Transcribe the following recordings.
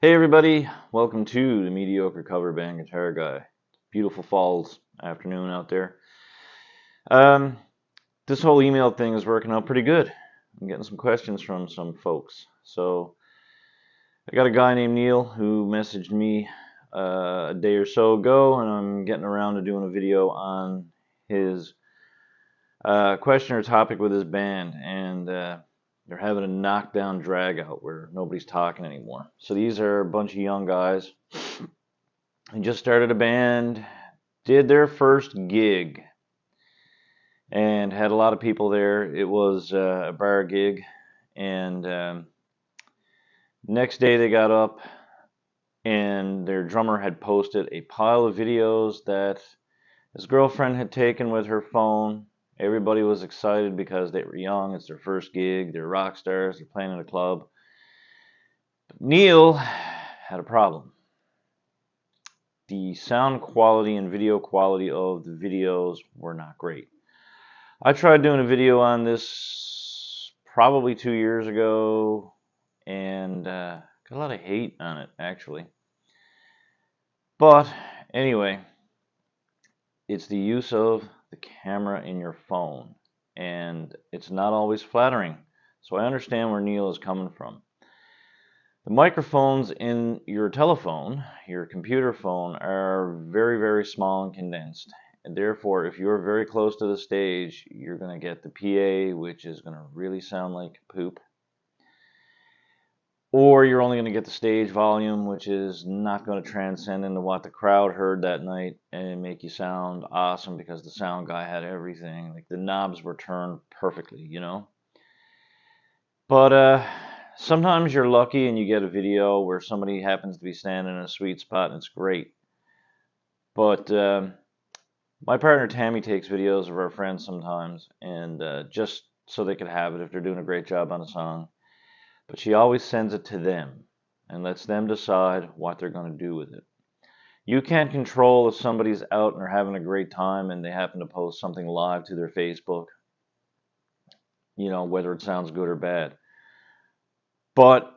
Hey everybody, welcome to the Mediocre Cover Band Guitar Guy. Beautiful falls afternoon out there. Um, this whole email thing is working out pretty good. I'm getting some questions from some folks. So I got a guy named Neil who messaged me a day or so ago, and I'm getting around to doing a video on his question or topic with his band, and they're having a knockdown drag out where nobody's talking anymore. So these are a bunch of young guys. They just started a band, did their first gig, and had a lot of people there. It was a bar gig, and next day they got up, and their drummer had posted a pile of videos that his girlfriend had taken with her phone. Everybody was excited because they were young. It's their first gig. They're rock stars. They're playing in a club. But Neil had a problem. The sound quality and video quality of the videos were not great. I tried doing a video on this probably 2 years ago and got a lot of hate on it actually. But anyway, it's the use of the camera in your phone, and it's not always flattering. So I understand where Neil is coming from. The microphones in your telephone, your computer phone, are very, very small and condensed. And therefore, if you're very close to the stage, you're going to get the PA, which is going to really sound like poop. Or you're only going to get the stage volume, which is not going to transcend into what the crowd heard that night and make you sound awesome because the sound guy had everything. Like the knobs were turned perfectly, you know? But sometimes you're lucky and you get a video where somebody happens to be standing in a sweet spot and it's great. But my partner Tammy takes videos of our friends sometimes, and just so they could have it if they're doing a great job on a song. But she always sends it to them and lets them decide what they're going to do with it. You can't control if somebody's out and they're having a great time and they happen to post something live to their Facebook, whether it sounds good or bad. But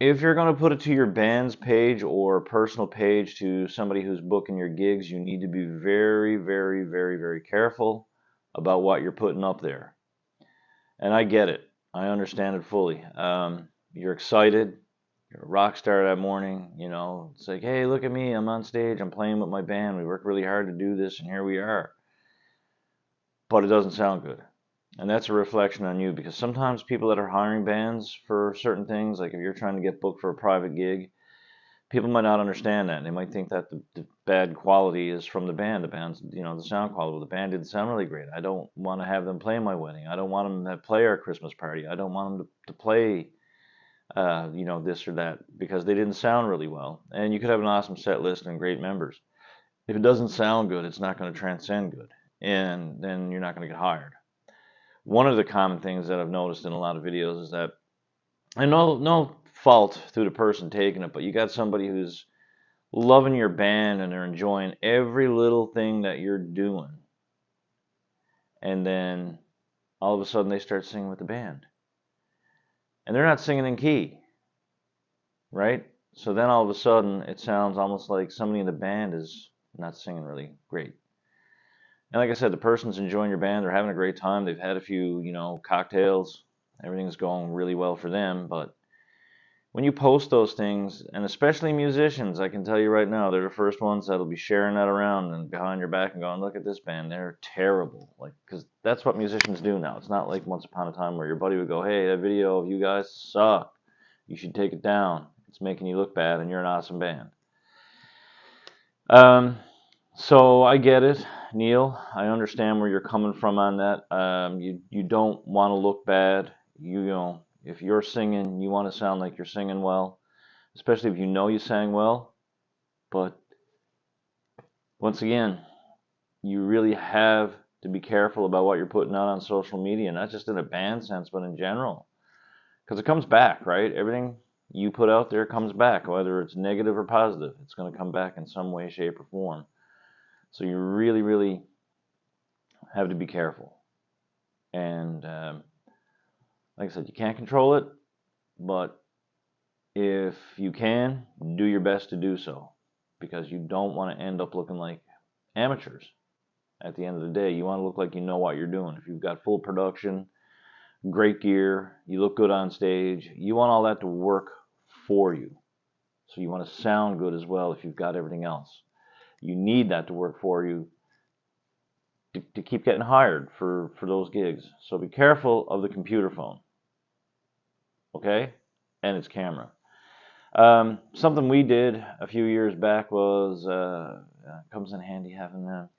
if you're going to put it to your band's page or personal page to somebody who's booking your gigs, you need to be very, very, very, very careful about what you're putting up there. And I get it. I understand it fully. You're excited. You're a rock star that morning. It's like, hey, look at me. I'm on stage. I'm playing with my band. We worked really hard to do this, and here we are. But it doesn't sound good. And that's a reflection on you because sometimes people that are hiring bands for certain things, like if you're trying to get booked for a private gig, people might not understand that. They might think that the bad quality is from the band. The band's, the sound quality. Well, the band didn't sound really great. I don't want to have them play my wedding. I don't want them to play our Christmas party. I don't want them to play, this or that because they didn't sound really well. And you could have an awesome set list and great members. If it doesn't sound good, it's not going to transcend good. And then you're not going to get hired. One of the common things that I've noticed in a lot of videos is that, and no fault to the person taking it, but you got somebody who's loving your band and they're enjoying every little thing that you're doing. And then all of a sudden they start singing with the band. And they're not singing in key, right? So then all of a sudden it sounds almost like somebody in the band is not singing really great. And like I said, the person's enjoying your band, they're having a great time, they've had a few, cocktails, everything's going really well for them, but when you post those things, and especially musicians, I can tell you right now, they're the first ones that'll be sharing that around and behind your back and going, look at this band, they're terrible. Like, because that's what musicians do now. It's not like once upon a time where your buddy would go, hey, that video of you guys suck. You should take it down. It's making you look bad and you're an awesome band. Um, so I get it, Neil. I understand where you're coming from on that. You don't want to look bad. If you're singing, you want to sound like you're singing well, especially if you know you sang well. But once again, you really have to be careful about what you're putting out on social media, not just in a band sense, but in general. Because it comes back, right? Everything you put out there comes back, whether it's negative or positive. It's going to come back in some way, shape, or form. So you really, really have to be careful. And like I said, you can't control it, but If you can, do your best to do so, because you don't want to end up looking like amateurs at the end of the day. You want to look like you know what you're doing. If you've got full production, great gear, you look good on stage, you want all that to work for you. So you want to sound good as well if you've got everything else. You need that to work for you to keep getting hired for those gigs. So be careful of the computer phone, okay? And its camera. Something we did a few years back was comes in handy having a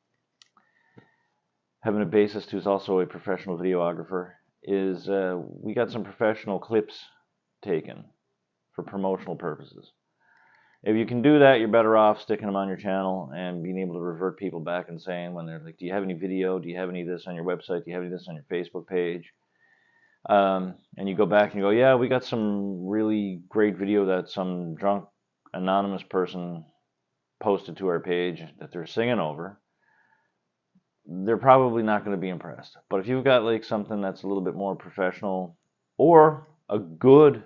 bassist who's also a professional videographer. Is we got some professional clips taken for promotional purposes. If you can do that, you're better off sticking them on your channel and being able to revert people back and saying when they're like, do you have any video? Do you have any of this on your website? Do you have any of this on your Facebook page? And you go back and you go, yeah, we got some really great video that some drunk anonymous person posted to our page that they're singing over. They're probably not going to be impressed. But if you've got like something that's a little bit more professional or a good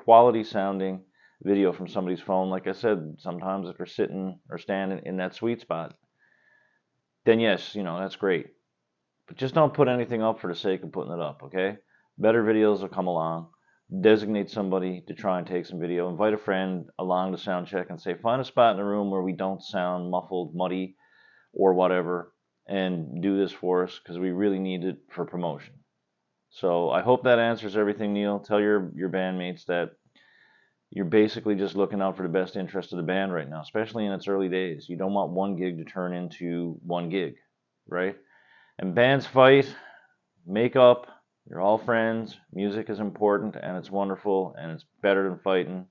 quality sounding video from somebody's phone, like I said, sometimes if they're sitting or standing in that sweet spot, then yes, that's great. But just don't put anything up for the sake of putting it up, okay? Better videos will come along. Designate somebody to try and take some video. Invite a friend along to sound check and say, find a spot in the room where we don't sound muffled, muddy, or whatever, and do this for us because we really need it for promotion. So I hope that answers everything, Neil. Tell your bandmates that you're basically just looking out for the best interest of the band right now, especially in its early days. You don't want one gig to turn into one gig, right? And bands fight, make up, you're all friends, music is important, and it's wonderful, and it's better than fighting.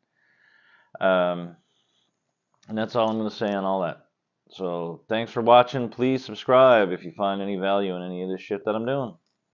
And that's all I'm going to say on all that. So thanks for watching. Please subscribe if you find any value in any of this shit that I'm doing.